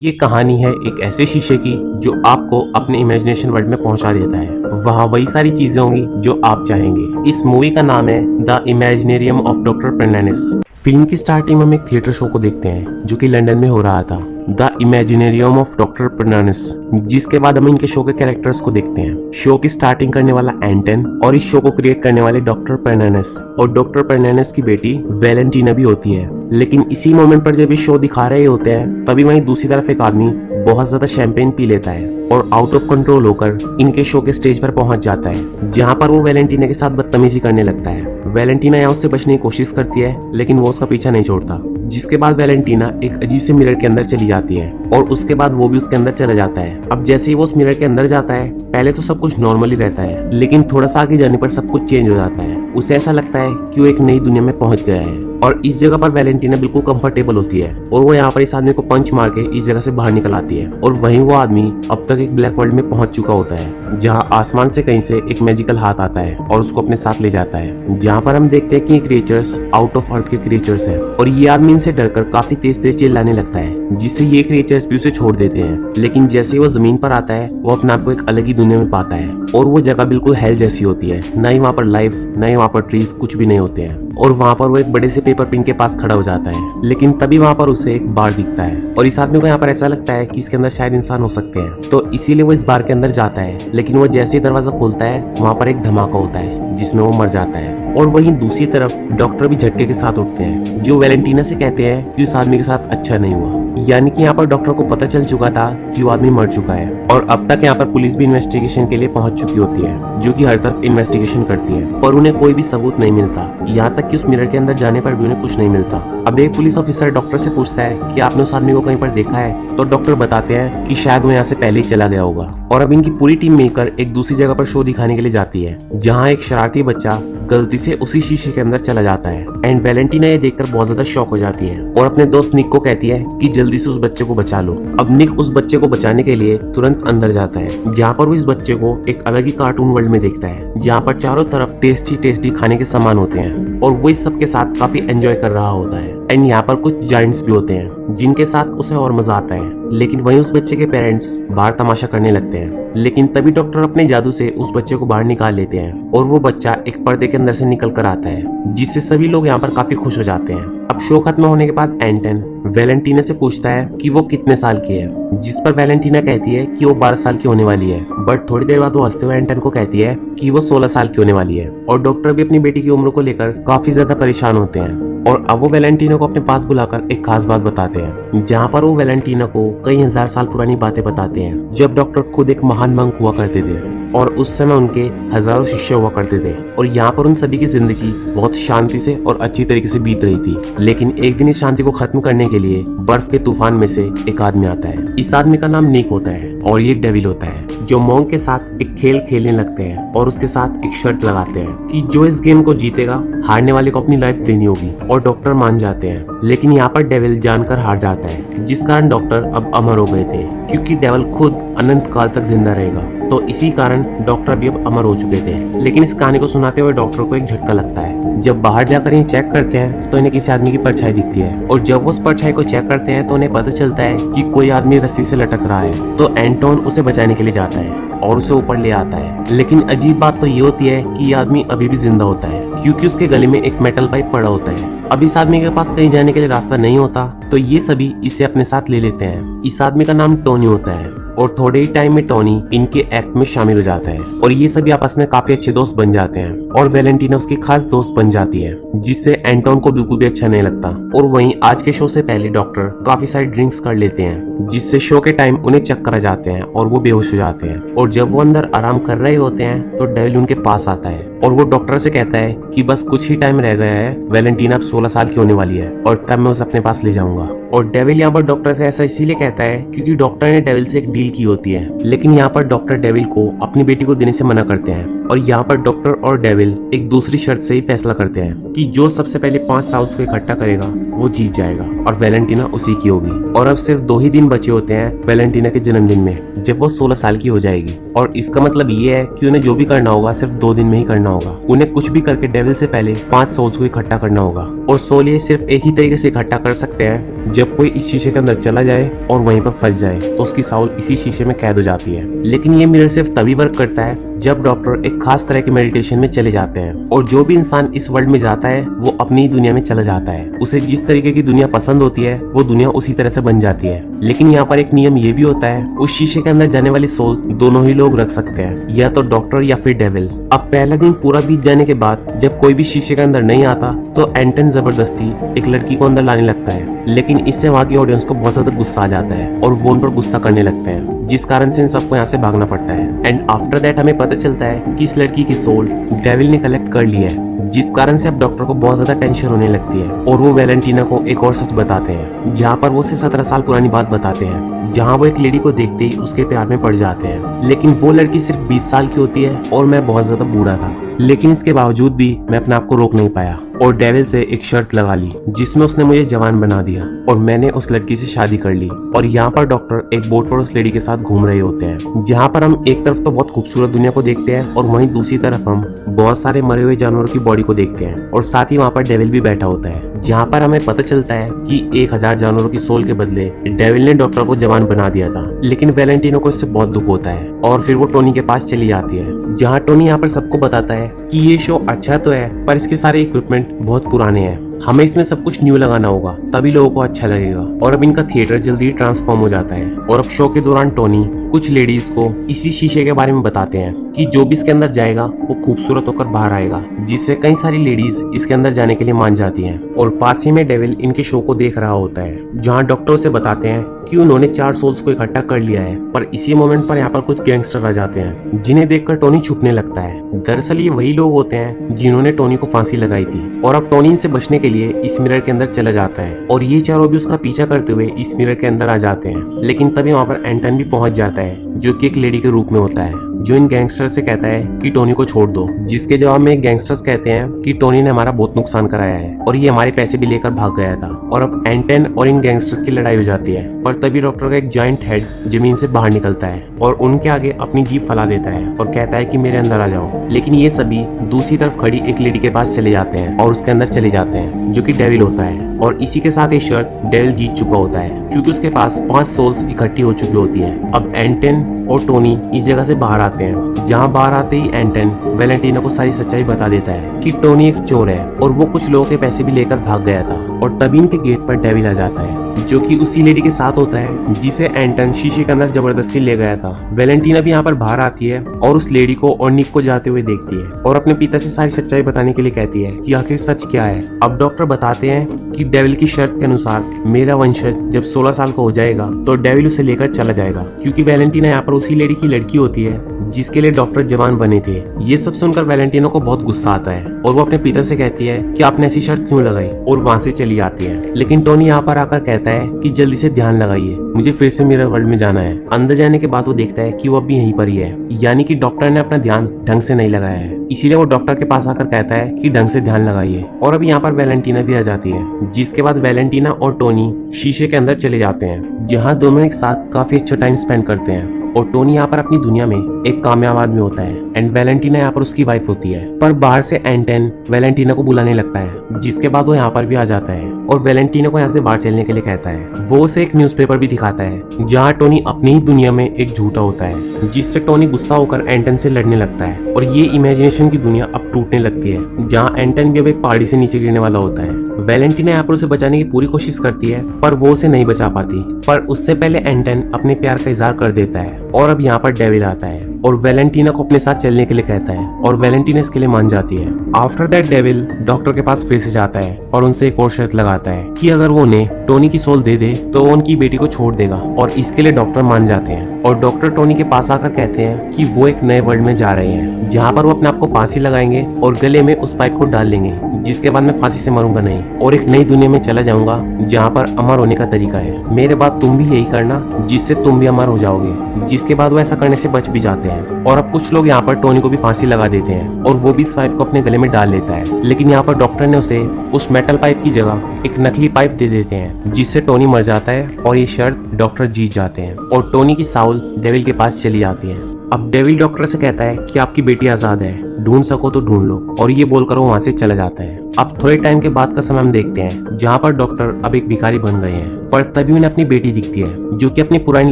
ये कहानी है एक ऐसे शीशे की जो आपको अपने इमेजिनेशन वर्ल्ड में पहुंचा देता है। वहाँ वही सारी चीजें होंगी जो आप चाहेंगे। इस मूवी का नाम है द इमेजिनेरियम ऑफ डॉक्टर परनानस। फिल्म की स्टार्टिंग में हम एक थिएटर शो को देखते हैं जो कि लंदन में हो रहा था, द इमेजिनेरियम ऑफ डॉक्टर परनानस। जिसके बाद हम इनके शो के कैरेक्टर्स को देखते हैं। शो की स्टार्टिंग करने वाला एंटन और इस शो को क्रिएट करने वाले डॉक्टर परनानस और डॉक्टर परनानस की बेटी वैलेंटीना भी होती है। लेकिन इसी मोमेंट पर जब ये शो दिखा रहे होते हैं तभी वहीं दूसरी तरफ एक आदमी बहुत ज्यादा शैंपेन पी लेता है और आउट ऑफ कंट्रोल होकर इनके शो के स्टेज पर पहुंच जाता है, जहां पर वो वैलेंटीना के साथ बदतमीजी करने लगता है। वैलेंटीना यहाँ उससे बचने की कोशिश करती है लेकिन वो उसका पीछा नहीं छोड़ता। जिसके बाद वैलेंटीना एक अजीब से मिरर के अंदर चली जाती है और उसके बाद वो भी उसके अंदर चला जाता है। अब जैसे ही वो उस मिरर के अंदर जाता है पहले तो सब कुछ नॉर्मली रहता है, लेकिन थोड़ा सा आगे जाने पर सब कुछ चेंज हो जाता है। उसे ऐसा लगता है कि वो एक नई दुनिया में पहुंच गया है और इस जगह पर वैलेंटीना बिल्कुल कंफर्टेबल होती है और वो यहाँ पर इस आदमी को पंच मार के इस जगह से बाहर निकल आती है। और वहीं वो आदमी अब तक एक ब्लैक वर्ल्ड में पहुंच चुका होता है, जहाँ आसमान से कहीं से एक मैजिकल हाथ आता है और उसको अपने साथ ले जाता है। जहाँ पर हम देखते हैं कि ये क्रिएचर्स आउट ऑफ अर्थ के क्रिएचर्स हैं और ये आदमी इनसे डरकर काफी तेज तेज चिल्लाने लगता है, जिससे ये क्रिएचर्स भी उसे छोड़ देते हैं। लेकिन जैसे ही वो जमीन पर आता है वो अपने आप को एक अलग ही दुनिया में पाता है और वो जगह बिल्कुल हेल जैसी होती है। न ही वहाँ पर लाइफ, न ही वहाँ पर ट्रीज, कुछ भी नहीं होते हैं। और वहाँ पर वो एक बड़े से पेपर पिन के पास खड़ा हो जाता है, लेकिन तभी वहाँ पर उसे एक बार दिखता है और इस आदमी को यहाँ पर ऐसा लगता है कि इसके अंदर शायद इंसान हो सकते हैं, तो इसीलिए वो इस बार के अंदर जाता है। लेकिन वो जैसे ही दरवाजा खोलता है वहाँ पर एक धमाका होता है जिसमें वो मर जाता है। और वहीं दूसरी तरफ डॉक्टर भी झटके के साथ उठते हैं, जो वैलेंटीना से कहते हैं कि उस आदमी के साथ अच्छा नहीं हुआ। यानी कि यहाँ पर डॉक्टर को पता चल चुका था कि वो आदमी मर चुका है और अब तक यहाँ पर पुलिस भी इन्वेस्टिगेशन के लिए पहुंच चुकी होती है, जो कि हर तरफ इन्वेस्टिगेशन करती है पर उन्हें कोई भी सबूत नहीं मिलता। यहाँ तक कि उस मिरर के अंदर जाने पर भी उन्हें कुछ नहीं मिलता। अब एक पुलिस ऑफिसर डॉक्टर से पूछता है कि आपने उस आदमी को कहीं पर देखा है, तो डॉक्टर बताते हैं कि शायद वो यहाँ से पहले ही चला गया होगा। और अब इनकी पूरी टीम मिलकर एक दूसरी जगह पर शो दिखाने के लिए जाती है, जहाँ एक शरारती बच्चा गलती से उसी शीशे के अंदर चला जाता है। एंड वैलेंटीना ये देखकर बहुत ज्यादा शॉक हो जाती है और अपने दोस्त निक को कहती है कि जल्दी से उस बच्चे को बचा लो। अब निक उस बच्चे को बचाने के लिए तुरंत अंदर जाता है, जहाँ पर वो इस बच्चे को एक अलग ही कार्टून वर्ल्ड में देखता है, जहाँ पर चारों तरफ टेस्टी टेस्टी खाने के सामान होते हैं और वो इस सब के साथ काफी एंजॉय कर रहा होता है। एंड यहाँ पर कुछ जायंट्स भी होते हैं जिनके साथ उसे और मजा आता है। लेकिन वहीं उस बच्चे के पेरेंट्स बाहर तमाशा करने लगते हैं, लेकिन तभी डॉक्टर अपने जादू से उस बच्चे को बाहर निकाल लेते हैं और वो बच्चा एक पर्दे के अंदर से निकल कर आता है, जिससे सभी लोग यहाँ पर काफी खुश हो जाते हैं। अब शो खत्म होने के बाद एंटन वैलेंटीना से पूछता है कि वो कितने साल की है, जिस पर वैलेंटीना कहती है कि वो 12 साल की होने वाली है। बट थोड़ी देर बाद वो हंसते हुए एंटन को कहती है कि वो 16 साल की होने वाली है। और डॉक्टर भी अपनी बेटी की उम्र को लेकर काफी ज्यादा परेशान होते हैं और अब वो वैलेंटीना को अपने पास बुलाकर एक खास बात बताते हैं, जहाँ पर वो वैलेंटीना को कई हजार साल पुरानी बातें बताते हैं, जब डॉक्टर खुद एक महान मंक हुआ करते थे और उस समय उनके हजारों शिष्य हुआ करते थे और यहाँ पर उन सभी की जिंदगी बहुत शांति से और अच्छी तरीके से बीत रही थी। लेकिन एक दिन इस शांति को खत्म करने के लिए बर्फ के तूफान में से एक आदमी आता है। इस आदमी का नाम निक होता है और ये डेविल होता है, जो मॉन्क के साथ एक खेल खेलने लगते हैं और उसके साथ एक शर्त लगाते हैं कि जो इस गेम को जीतेगा हारने वाले को अपनी लाइफ देनी होगी। और डॉक्टर मान जाते हैं, लेकिन यहाँ पर डेविल जानकर हार जाता है, जिस कारण डॉक्टर अब अमर हो गए थे, क्योंकि डेविल खुद अनंत काल तक जिंदा रहेगा। तो इसी कारण डॉक्टर भी अब अमर हो चुके थे। लेकिन इस कहानी को सुनाते हुए डॉक्टर को एक झटका लगता है। जब बाहर जाकर ये चेक करते हैं तो इन्हें किसी आदमी की परछाई दिखती है और जब वो उस परछाई को चेक करते हैं तो उन्हें पता चलता है कि कोई आदमी रस्सी से लटक रहा है। तो एंटोन उसे बचाने के लिए जाता है और उसे ऊपर ले आता है। लेकिन अजीब बात तो ये होती है कि ये आदमी अभी भी जिंदा होता है, क्योंकि उसके गले में एक मेटल पाइप पड़ा होता है। अब इस आदमी के पास कहीं जाने के लिए रास्ता नहीं होता, तो ये सभी इसे अपने साथ ले लेते हैं। इस आदमी का नाम टोनी होता है और थोड़े ही टाइम में टोनी इनके एक्ट में शामिल हो जाता है और ये सभी आपस में काफी अच्छे दोस्त बन जाते हैं और वैलेंटीना उसकी खास दोस्त बन जाती है, जिससे एंटोन को बिल्कुल भी अच्छा नहीं लगता। और वहीं आज के शो से पहले डॉक्टर काफी सारी ड्रिंक्स कर लेते हैं, जिससे शो के टाइम उन्हें चक्कर आ जाते हैं और वो बेहोश हो जाते हैं। और जब वो अंदर आराम कर रहे होते हैं तो डेविल उनके पास आता है और वो डॉक्टर से कहता है कि बस कुछ ही टाइम रह गया है, वैलेंटीना अब 16 साल की होने वाली है और तब मैं उसे अपने पास ले जाऊंगा। और डेविल यहाँ पर डॉक्टर से ऐसा इसीलिए कहता है क्योंकि डॉक्टर ने डेविल से एक डील की होती है, लेकिन यहाँ पर डॉक्टर डेविल को अपनी बेटी को देने से मना करते हैं और यहाँ पर डॉक्टर और डेविल एक दूसरी शर्त से ही फैसला करते हैं कि जो सबसे पहले 5 साउल्स को इकट्ठा करेगा वो जीत जाएगा और वैलेंटीना उसी की होगी। और अब सिर्फ 2 ही दिन बचे होते हैं वैलेंटीना के जन्मदिन में, जब वो 16 साल की हो जाएगी। और इसका मतलब ये है कि उन्हें जो भी करना होगा सिर्फ 2 दिन में ही करना होगा। उन्हें कुछ भी करके डेविल से पहले 5 सोल्स को इकट्ठा करना होगा। और सोल ये सिर्फ एक ही तरीके से इकट्ठा कर सकते हैं, जब कोई इस शीशे के अंदर चला जाए और वहीं पर फंस जाए तो उसकी साउल इसी शीशे में कैद हो जाती है। लेकिन ये मिरर सिर्फ तभी वर्क करता है जब डॉक्टर एक खास तरह के मेडिटेशन में चले जाते हैं। और जो भी इंसान इस वर्ल्ड में जाता है वो अपनी ही दुनिया में चला जाता है। उसे जिस तरीके की दुनिया पसंद होती है वो दुनिया उसी तरह से बन जाती है। लेकिन यहाँ पर एक नियम ये भी होता है, उस शीशे के अंदर जाने वाली सोल दोनों ही लोग रख सकते हैं, या तो डॉक्टर या फिर डेविल। अब पहला दिन पूरा बीत जाने के बाद जब कोई भी शीशे के अंदर नहीं आता तो एंटन जबरदस्ती एक लड़की को अंदर लाने लगता है। लेकिन इससे वहाँ की ऑडियंस को बहुत ज्यादा गुस्सा आ जाता है और वो उन पर गुस्सा करने लगते हैं, जिस कारण से इन सबको यहाँ से भागना पड़ता है। एंड आफ्टर दैट हमें पता चलता है कि इस लड़की की सोल डेविल ने कलेक्ट कर ली है, जिस कारण से अब डॉक्टर को बहुत ज्यादा टेंशन होने लगती है। और वो वैलेंटीना को एक और सच बताते हैं, जहाँ पर वो उसे 17 साल पुरानी बात बताते हैं, जहाँ वो एक लेडी को देखते ही उसके प्यार में पड़ जाते हैं। लेकिन वो लड़की सिर्फ 20 साल की होती है और मैं बहुत ज्यादा बूढ़ा था। लेकिन इसके बावजूद भी मैं अपने आप को रोक नहीं पाया और डेविल से एक शर्त लगा ली, जिसमें उसने मुझे जवान बना दिया और मैंने उस लड़की से शादी कर ली। और यहाँ पर डॉक्टर एक बोट पर उस लेडी के साथ घूम रहे होते हैं, जहाँ पर हम एक तरफ तो बहुत खूबसूरत दुनिया को देखते हैं और वहीं दूसरी तरफ हम बहुत सारे मरे हुए जानवरों की बॉडी को देखते हैं। और साथ ही वहाँ पर डेविल भी बैठा होता है, जहाँ पर हमें पता चलता है कि 1000 जानवरों की सोल के बदले डेविल ने डॉक्टर को जवान बना दिया था। लेकिन वैलेंटिनो को इससे बहुत दुख होता है और फिर वो टोनी के पास चली जाती है, जहाँ टोनी यहाँ पर सबको बताता है कि ये शो अच्छा तो है पर इसके सारे इक्विपमेंट बहुत पुराने हैं, हमें इसमें सब कुछ न्यू लगाना होगा तभी लोगों को अच्छा लगेगा। और अब इनका थिएटर जल्दी ही ट्रांसफॉर्म हो जाता है। और अब शो के दौरान टोनी कुछ लेडीज को इसी शीशे के बारे में बताते हैं कि जो भी इसके अंदर जाएगा वो खूबसूरत होकर बाहर आएगा, जिससे कई सारी लेडीज इसके अंदर जाने के लिए मान जाती हैं। और पास ही में डेविल इनके शो को देख रहा होता है, जहाँ डॉक्टर से बताते हैं कि उन्होंने 4 सोल्स को इकट्ठा कर लिया है। पर इसी मोमेंट पर यहाँ पर कुछ गैंगस्टर आ जाते हैं, जिन्हें देखकर टोनी छुपने लगता है। दरअसल ये वही लोग होते हैं जिन्होंने टोनी को फांसी लगाई थी। और अब टोनी इनसे बचने के लिए इस मिरर के अंदर चला जाता है और ये चारों भी उसका पीछा करते हुए इस मिरर के अंदर आ जाते हैं। लेकिन तभी वहाँ पर एंटन भी पहुंच जाता है, जो कि एक लेडी के रूप में होता है, जो इन गैंगस्टर से कहता है कि टोनी को छोड़ दो। जिसके जवाब में गैंगस्टर्स कहते हैं कि टोनी ने हमारा बहुत नुकसान कराया है और ये हमारे पैसे भी लेकर भाग गया था। और अब एंटन और इन गैंगस्टर्स की लड़ाई हो जाती है। पर तभी डॉक्टर का एक जायंट हेड जमीन से बाहर निकलता है और उनके आगे अपनी जीभ फैला देता है और कहता है कि मेरे अंदर आ जाओ। लेकिन ये सभी दूसरी तरफ खड़ी एक लेडी के पास चले जाते हैं और उसके अंदर चले जाते हैं, जो कि डेविल होता है। और इसी के साथ ये शर्त डेविल जीत चुका होता है, क्योंकि उसके पास 5 सोल्स इकट्ठी हो चुकी होती है। अब एंटन और टोनी इस जगह से बाहर आते हैं, जहाँ बाहर आते ही एंटन वैलेंटीना को सारी सच्चाई बता देता है कि टोनी एक चोर है और वो कुछ लोगों के पैसे भी लेकर भाग गया था। और तभी इनके गेट पर डेविल आ जाता है, जो कि उसी लेडी के साथ होता है जिसे एंटन शीशे के अंदर जबरदस्ती ले गया था। वैलेंटीना भी यहाँ पर बाहर आती है और उस लेडी को और निक को जाते हुए देखती है और अपने पिता से सारी सच्चाई बताने के लिए कहती है कि आखिर सच क्या है। अब डॉक्टर बताते हैं कि डेविल की शर्त के अनुसार मेरा वंशज जब 16 साल का हो जाएगा तो डेविल उसे लेकर चला जाएगा, क्योंकि वैलेंटीना यहाँ पर उसी लेडी की लड़की होती है जिसके लिए डॉक्टर जवान बने थे। ये सब सुनकर वैलेंटीना को बहुत गुस्सा आता है और वो अपने पिता से कहती है कि आपने ऐसी शर्त क्यों लगाई, और वहाँ से चली जाती है। लेकिन टोनी यहाँ पर आकर कहता है कि जल्दी से ध्यान लगाइए, मुझे फिर से मिरर वर्ल्ड में जाना है। अंदर जाने के बाद वो देखता है कि वो अभी यहीं पर ही है, यानी कि डॉक्टर ने अपना ध्यान ढंग से नहीं लगाया है। इसीलिए वो डॉक्टर के पास आकर कहता है कि ढंग से ध्यान लगाइए। और अब यहाँ पर वैलेंटीना भी आ जाती है, जिसके बाद वैलेंटीना और टोनी शीशे के अंदर चले जाते हैं, जहाँ दोनों एक साथ काफी अच्छा टाइम स्पेंड करते हैं। और टोनी यहाँ पर अपनी दुनिया में एक कामयाब आदमी होता है एंड वैलेंटीना यहाँ पर उसकी वाइफ होती है। पर बाहर से एंटन वैलेंटीना को बुलाने लगता है, जिसके बाद वो यहाँ पर भी आ जाता है और वैलेंटीना को यहाँ से बाहर चलने के लिए कहता है। वो उसे एक न्यूज़पेपर भी दिखाता है, जहाँ टोनी अपनी ही दुनिया में एक झूठा होता है, जिससे टोनी गुस्सा होकर एंटन से लड़ने लगता है और ये इमेजिनेशन की दुनिया अब टूटने लगती है, जहाँ एंटन भी अब एक पहाड़ी से नीचे गिरने वाला होता है। वैलेंटीना यहाँ पर उसे बचाने की पूरी कोशिश करती है, पर वो उसे नहीं बचा पाती। पर उससे पहले एंटन अपने प्यार का इजहार कर देता है और अब यहाँ पर डेविल आता है और वैलेंटीना को अपने साथ चलने के लिए कहता है और वैलेंटीना इसके लिए मान जाती है। आफ्टर दैट डेविल डॉक्टर के पास फिर से जाता है और उनसे एक और शर्त लगाता है कि अगर वो उन्हें टोनी की सोल दे दे तो वो उनकी बेटी को छोड़ देगा, और इसके लिए डॉक्टर मान जाते हैं। और डॉक्टर टोनी के पास आकर कहते हैं कि वो एक नए वर्ल्ड में जा रहे हैं, जहाँ पर वो अपने आप को फांसी लगाएंगे और गले में उस पाइप को डाल लेंगे, जिसके बाद मैं फांसी से मरूंगा नहीं और एक नई दुनिया में चला जाऊंगा जहाँ पर अमर होने का तरीका है। मेरे बाद तुम भी यही करना, जिससे तुम भी अमर हो जाओगे। जिसके बाद वो ऐसा करने से बच भी जाते हैं। जाते हैं और अब कुछ लोग यहाँ पर टोनी को भी फांसी लगा देते हैं और वो भी इस पाइप को अपने गले में डाल लेता है। लेकिन यहाँ पर डॉक्टर ने उसे उस मेटल पाइप की जगह एक नकली पाइप दे देते हैं जिससे टोनी मर जाता है और ये शर्त डॉक्टर जीत जाते हैं और टोनी की साउल डेविल के पास चली जाती है। अब डेविल डॉक्टर से कहता है कि आपकी बेटी आजाद है, ढूंढ सको तो ढूंढ लो, और ये बोलकर वो वहां से चला जाता है। अब थोड़े टाइम के बाद का समय हम देखते हैं जहाँ पर डॉक्टर अब एक भिखारी बन गए हैं, पर तभी उन्हें अपनी बेटी दिखती है जो कि अपनी पुरानी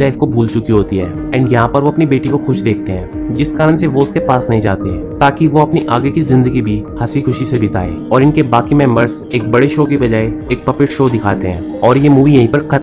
लाइफ को भूल चुकी होती है। एंड यहाँ पर वो अपनी बेटी को खुश देखते हैं जिस कारण से वो उसके पास नहीं जाते ताकि वो अपनी आगे की जिंदगी भी हंसी खुशी से बिताए। और इनके बाकी मेंबर्स एक बड़े शो की बजाय एक पपेट शो दिखाते हैं और ये मूवी यहीं पर खत्म